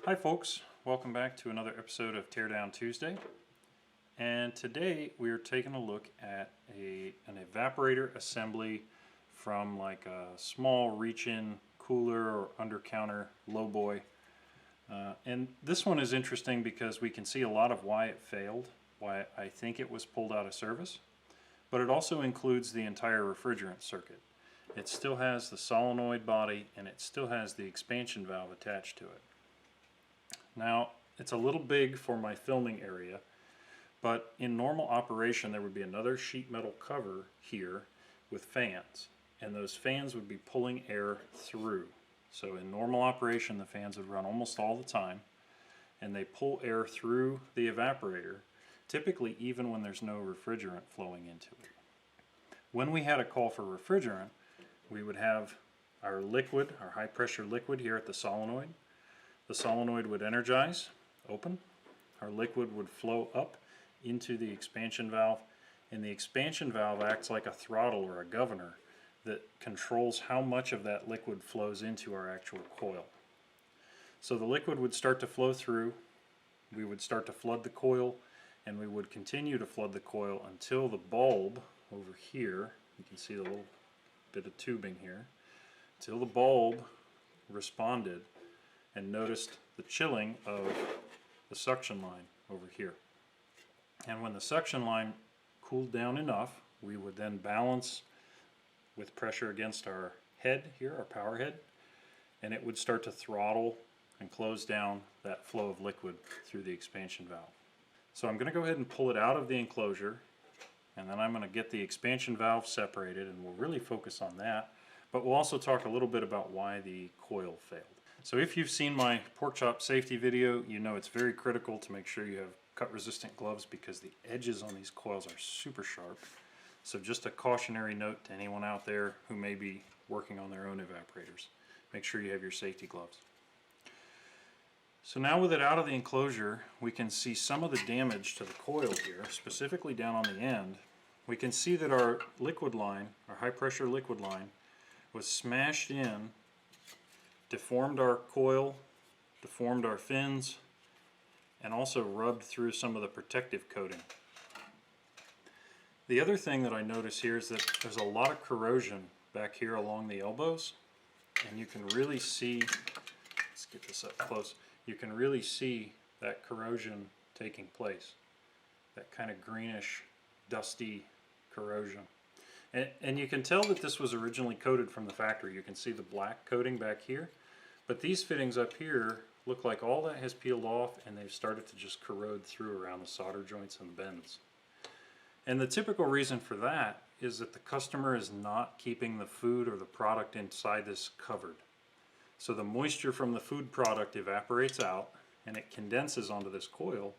Hi folks, welcome back to another episode of Teardown Tuesday. And today we are taking a look at an evaporator assembly from like a small reach-in cooler or under-counter lowboy. And this one is interesting because we can see a lot of why it failed, why I think it was pulled out of service, but it also includes the entire refrigerant circuit. It still has the solenoid body and it still has the expansion valve attached to it. Now, it's a little big for my filming area, but in normal operation there would be another sheet metal cover here with fans, and those fans would be pulling air through. So in normal operation the fans would run almost all the time, and they pull air through the evaporator, typically even when there's no refrigerant flowing into it. When we had a call for refrigerant, we would have our liquid, our high pressure liquid here at the solenoid. The solenoid would energize, open, our liquid would flow up into the expansion valve, and the expansion valve acts like a throttle or a governor that controls how much of that liquid flows into our actual coil. So the liquid would start to flow through, we would start to flood the coil, and we would continue to flood the coil until the bulb over here, you can see the little bit of tubing here, until the bulb responded and noticed the chilling of the suction line over here. And when the suction line cooled down enough, we would then balance with pressure against our head here, our power head, and it would start to throttle and close down that flow of liquid through the expansion valve. So I'm going to go ahead and pull it out of the enclosure, and then I'm going to get the expansion valve separated, and we'll really focus on that, but we'll also talk a little bit about why the coil failed. So if you've seen my pork chop safety video, you know it's very critical to make sure you have cut resistant gloves because the edges on these coils are super sharp. So just a cautionary note to anyone out there who may be working on their own evaporators. Make sure you have your safety gloves. So now with it out of the enclosure, we can see some of the damage to the coil here, specifically down on the end. We can see that our liquid line, our high pressure liquid line, was smashed in, deformed our coil, deformed our fins, and also rubbed through some of the protective coating. The other thing that I notice here is that there's a lot of corrosion back here along the elbows, and you can really see, let's get this up close, you can really see that corrosion taking place, that kind of greenish, dusty corrosion. And you can tell that this was originally coated from the factory. You can see the black coating back here. But these fittings up here look like all that has peeled off and they've started to just corrode through around the solder joints and the bends. And the typical reason for that is that the customer is not keeping the food or the product inside this covered. So the moisture from the food product evaporates out and it condenses onto this coil.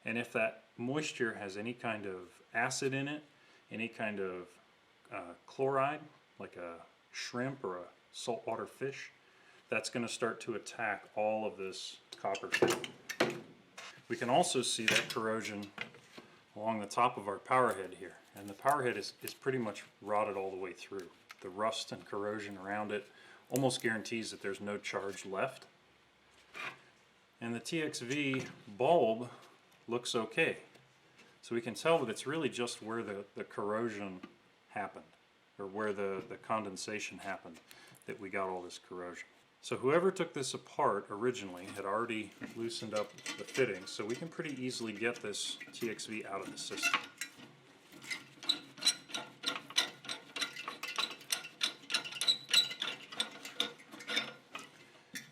And if that moisture has any kind of acid in it, any kind of chloride, like a shrimp or a saltwater fish, that's going to start to attack all of this copper film. We can also see that corrosion along the top of our power head here, and the power head is pretty much rotted all the way through. The rust and corrosion around it almost guarantees that there's no charge left. And the TXV bulb looks okay. So we can tell that it's really just where the corrosion happened, or where the condensation happened, that we got all this corrosion. So whoever took this apart originally had already loosened up the fittings, so we can pretty easily get this TXV out of the system.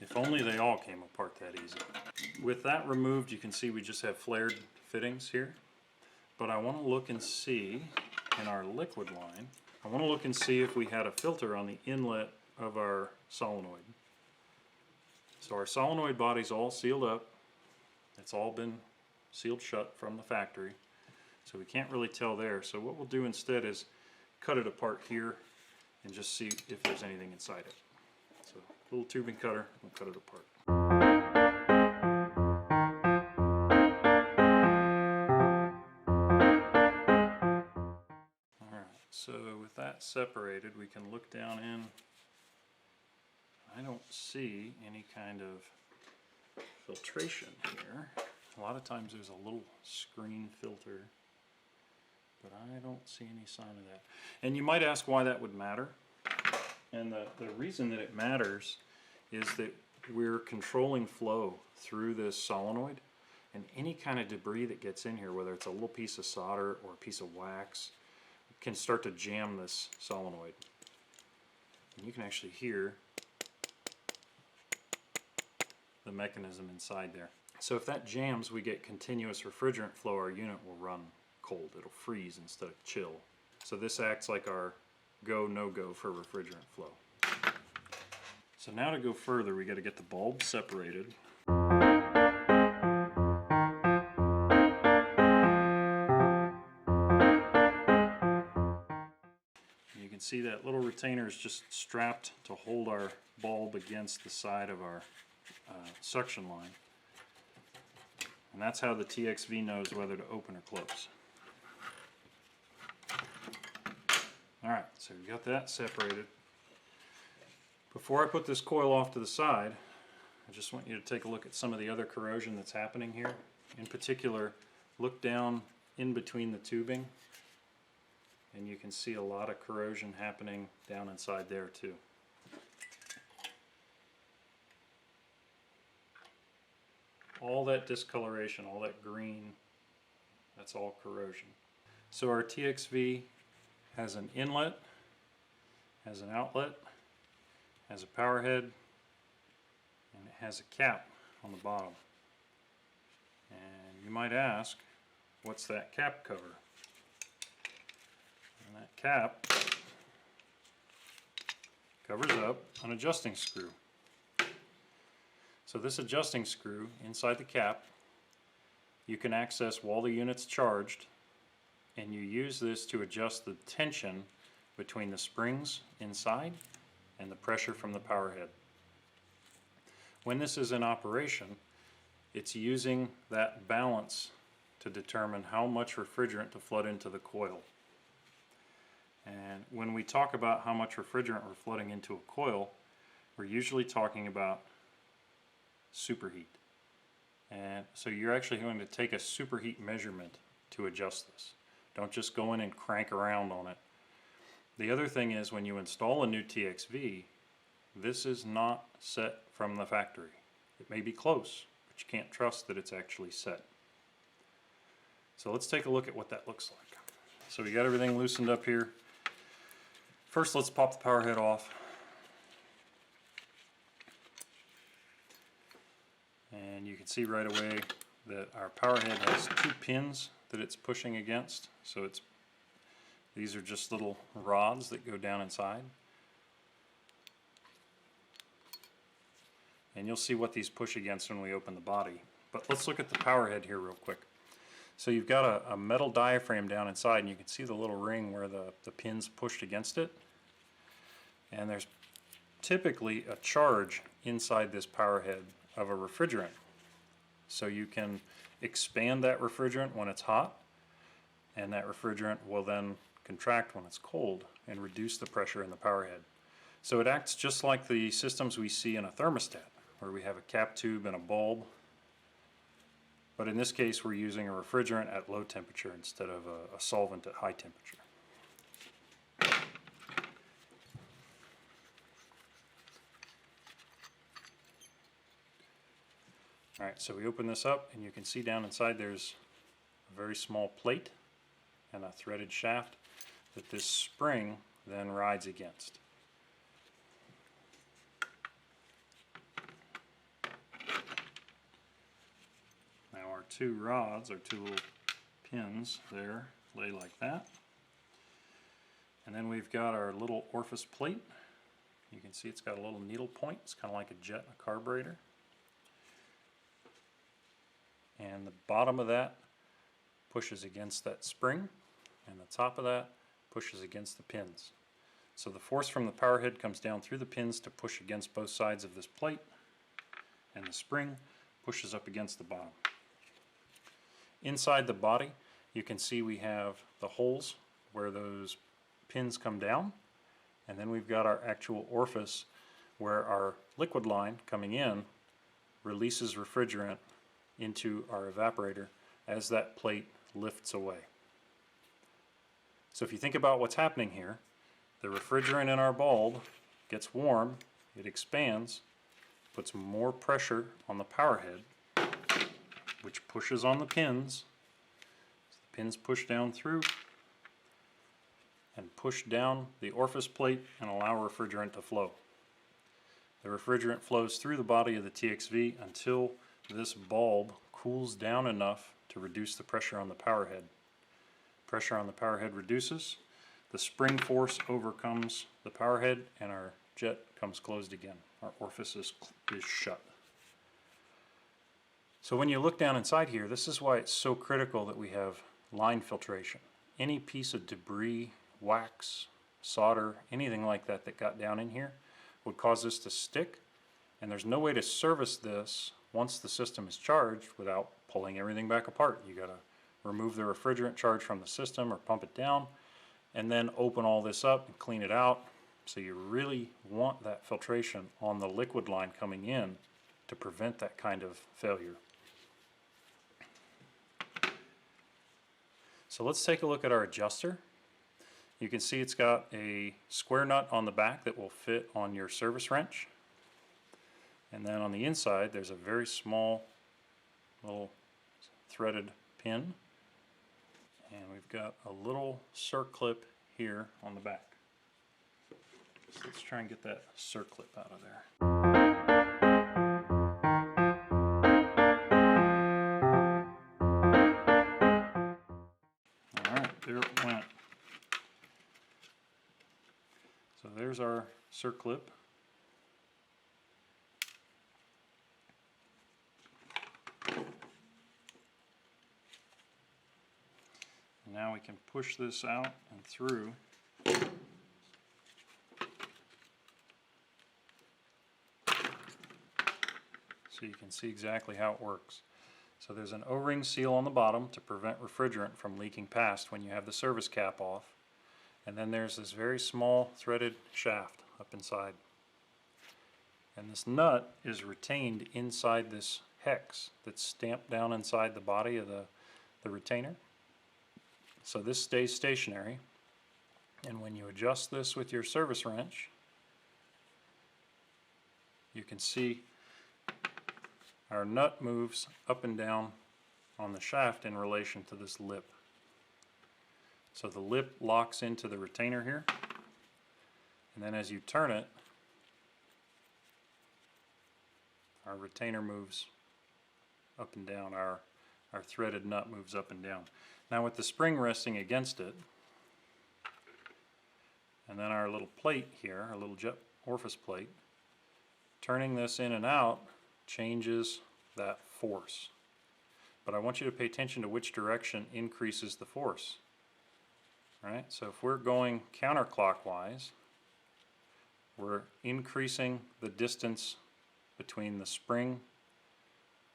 If only they all came apart that easy. With that removed, you can see we just have flared fittings here. But I want to look and see in our liquid line, I want to look and see if we had a filter on the inlet of our solenoid. So our solenoid body's all sealed up. It's all been sealed shut from the factory. So we can't really tell there. So what we'll do instead is cut it apart here and just see if there's anything inside it. So a little tubing cutter, we'll cut it apart. Alright, so with that separated, we can look down in. I don't see any kind of filtration here. A lot of times there's a little screen filter, but I don't see any sign of that. And you might ask why that would matter. And the reason that it matters is that we're controlling flow through this solenoid, and any kind of debris that gets in here, whether it's a little piece of solder or a piece of wax, can start to jam this solenoid. And you can actually hear the mechanism inside there. So if that jams, we get continuous refrigerant flow, our unit will run cold. It'll freeze instead of chill. So this acts like our go, no-go for refrigerant flow. So now to go further, we got to get the bulb separated. You can see that little retainer is just strapped to hold our bulb against the side of our suction line. And that's how the TXV knows whether to open or close. Alright, so we got that separated. Before I put this coil off to the side, I just want you to take a look at some of the other corrosion that's happening here. In particular, look down in between the tubing, and you can see a lot of corrosion happening down inside there too. All that discoloration, all that green, that's all corrosion. So our TXV has an inlet, has an outlet, has a power head, and it has a cap on the bottom. And you might ask, what's that cap cover? And that cap covers up an adjusting screw. So this adjusting screw inside the cap, you can access while the unit's charged, and you use this to adjust the tension between the springs inside and the pressure from the power head. When this is in operation, it's using that balance to determine how much refrigerant to flood into the coil. And when we talk about how much refrigerant we're flooding into a coil, we're usually talking about superheat. And so you're actually going to take a superheat measurement to adjust this. Don't just go in and crank around on it. The other thing is, when you install a new TXV, this is not set from the factory. It may be close, but you can't trust that it's actually set. So let's take a look at what that looks like. So we got everything loosened up here. First, let's pop the power head off. And you can see right away that our power head has two pins that it's pushing against. So these are just little rods that go down inside. And you'll see what these push against when we open the body. But let's look at the power head here real quick. So you've got a metal diaphragm down inside, and you can see the little ring where the pins pushed against it. And there's typically a charge inside this power head of a refrigerant. So you can expand that refrigerant when it's hot, and that refrigerant will then contract when it's cold and reduce the pressure in the power head. So it acts just like the systems we see in a thermostat, where we have a cap tube and a bulb. But in this case, we're using a refrigerant at low temperature instead of a solvent at high temperature. Alright, so we open this up, and you can see down inside there's a very small plate and a threaded shaft that this spring then rides against. Now our two rods, our two little pins there, lay like that. And then we've got our little orifice plate. You can see it's got a little needle point. It's kind of like a jet in a carburetor. And the bottom of that pushes against that spring, and the top of that pushes against the pins. So the force from the power head comes down through the pins to push against both sides of this plate, and the spring pushes up against the bottom. Inside the body, you can see we have the holes where those pins come down, and then we've got our actual orifice where our liquid line coming in releases refrigerant into our evaporator as that plate lifts away. So if you think about what's happening here, the refrigerant in our bulb gets warm, it expands, puts more pressure on the power head, which pushes on the pins. So the pins push down through and push down the orifice plate and allow refrigerant to flow. The refrigerant flows through the body of the TXV until this bulb cools down enough to reduce the pressure on the power head. Pressure on the power head reduces, the spring force overcomes the power head, and our jet comes closed again. Our orifice is shut. So when you look down inside here, this is why it's so critical that we have line filtration. Any piece of debris, wax, solder, anything like that that got down in here would cause this to stick, and there's no way to service this once the system is charged without pulling everything back apart. You gotta remove the refrigerant charge from the system or pump it down, and then open all this up and clean it out. So you really want that filtration on the liquid line coming in to prevent that kind of failure. So let's take a look at our adjuster. You can see it's got a square nut on the back that will fit on your service wrench. And then on the inside there's a very small little threaded pin. And we've got a little circlip here on the back. So let's try and get that circlip out of there. Alright, there it went. So there's our circlip. Now we can push this out and through. So you can see exactly how it works. So there's an O-ring seal on the bottom to prevent refrigerant from leaking past when you have the service cap off. And then there's this very small threaded shaft up inside. And this nut is retained inside this hex that's stamped down inside the body of the retainer. So this stays stationary, and when you adjust this with your service wrench, you can see our nut moves up and down on the shaft in relation to this lip. So the lip locks into the retainer here, and then as you turn it, our retainer moves up and down, our threaded nut moves up and down. Now with the spring resting against it, and then our little plate here, our little jet orifice plate, turning this in and out changes that force. But I want you to pay attention to which direction increases the force. Right? So if we're going counterclockwise, we're increasing the distance between the spring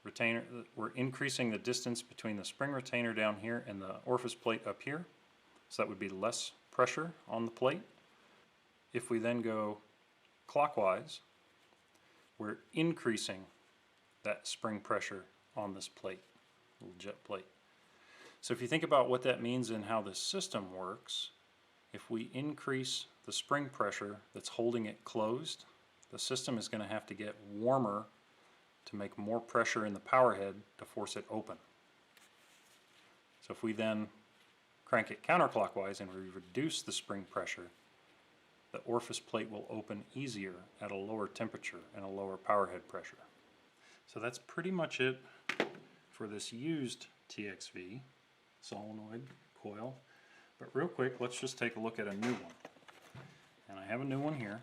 retainer, we're increasing the distance between the spring retainer down here and the orifice plate up here. So that would be less pressure on the plate. If we then go clockwise, we're increasing that spring pressure on this plate, little jet plate. So if you think about what that means and how this system works, if we increase the spring pressure that's holding it closed, the system is going to have to get warmer to make more pressure in the power head to force it open. So if we then crank it counterclockwise and we reduce the spring pressure, the orifice plate will open easier at a lower temperature and a lower power head pressure. So that's pretty much it for this used TXV solenoid coil. But real quick, let's just take a look at a new one. And I have a new one here.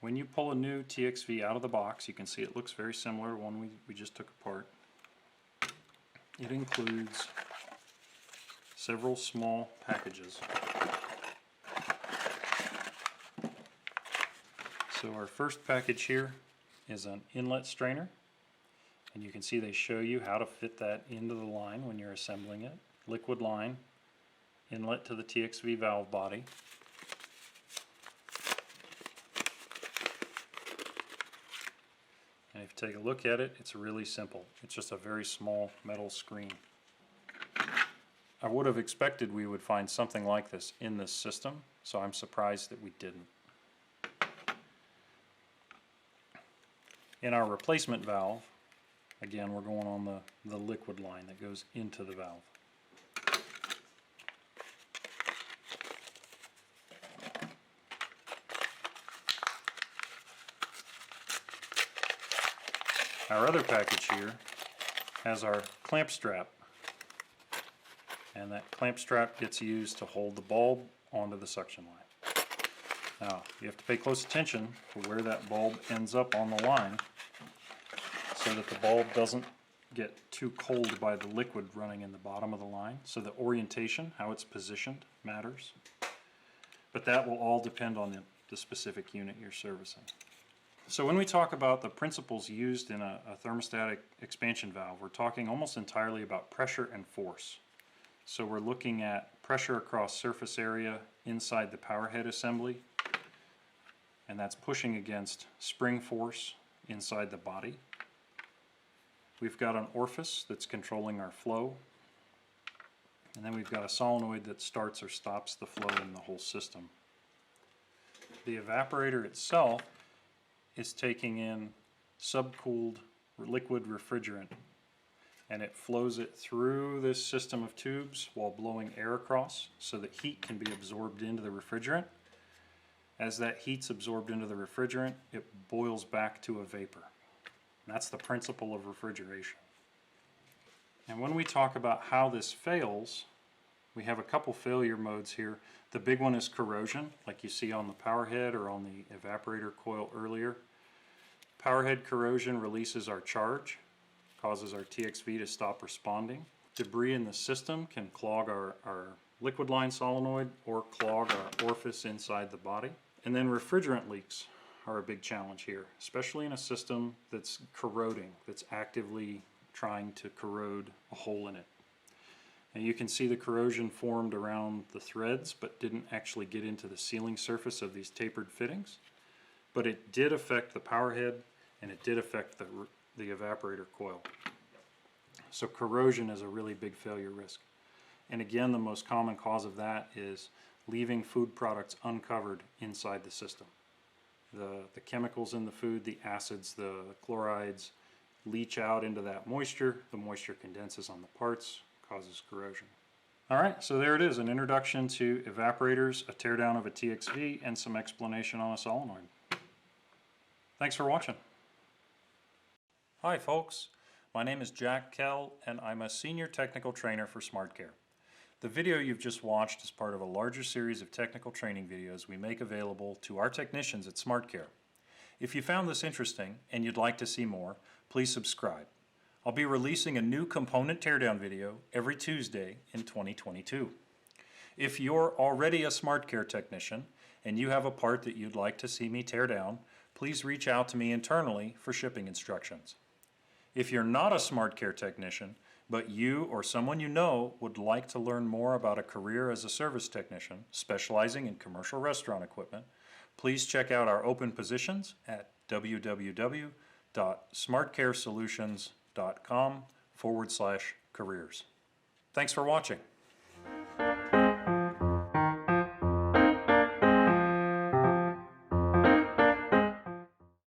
When you pull a new TXV out of the box, you can see it looks very similar to one we just took apart. It includes several small packages. So our first package here is an inlet strainer, and you can see they show you how to fit that into the line when you're assembling it. Liquid line, inlet to the TXV valve body. And take a look at it, it's really simple. It's just a very small metal screen. I would have expected we would find something like this in this system, so I'm surprised that we didn't. In our replacement valve, again, we're going on the liquid line that goes into the valve. Our other package here has our clamp strap, and that clamp strap gets used to hold the bulb onto the suction line. Now, you have to pay close attention to where that bulb ends up on the line so that the bulb doesn't get too cold by the liquid running in the bottom of the line. So the orientation, how it's positioned, matters. But that will all depend on the specific unit you're servicing. So when we talk about the principles used in a thermostatic expansion valve, we're talking almost entirely about pressure and force. So we're looking at pressure across surface area inside the power head assembly, and that's pushing against spring force inside the body. We've got an orifice that's controlling our flow, and then we've got a solenoid that starts or stops the flow in the whole system. The evaporator itself is taking in subcooled liquid refrigerant, and it flows it through this system of tubes while blowing air across so that heat can be absorbed into the refrigerant. As that heat's absorbed into the refrigerant, it boils back to a vapor. And that's the principle of refrigeration. And when we talk about how this fails, we have a couple failure modes here. The big one is corrosion, like you see on the power head or on the evaporator coil earlier. Power head corrosion releases our charge, causes our TXV to stop responding. Debris in the system can clog our liquid line solenoid or clog our orifice inside the body. And then refrigerant leaks are a big challenge here, especially in a system that's corroding, that's actively trying to corrode a hole in it. And you can see the corrosion formed around the threads but didn't actually get into the sealing surface of these tapered fittings. But it did affect the power head, and it did affect the evaporator coil. So corrosion is a really big failure risk. And again, the most common cause of that is leaving food products uncovered inside the system. The chemicals in the food, the acids, the chlorides, leach out into that moisture. The moisture condenses on the parts, causes corrosion. Alright, so there it is, an introduction to evaporators, a teardown of a TXV, and some explanation on a solenoid. Thanks for watching. Hi folks, my name is Jack Kell, and I'm a Senior Technical Trainer for Smartcare. The video you've just watched is part of a larger series of technical training videos we make available to our technicians at Smartcare. If you found this interesting and you'd like to see more, please subscribe. I'll be releasing a new component teardown video every Tuesday in 2022. If you're already a Smartcare technician and you have a part that you'd like to see me tear down, please reach out to me internally for shipping instructions. If you're not a Smartcare technician, but you or someone you know would like to learn more about a career as a service technician specializing in commercial restaurant equipment, please check out our open positions at www.smartcaresolutions.com/careers. Thanks for watching.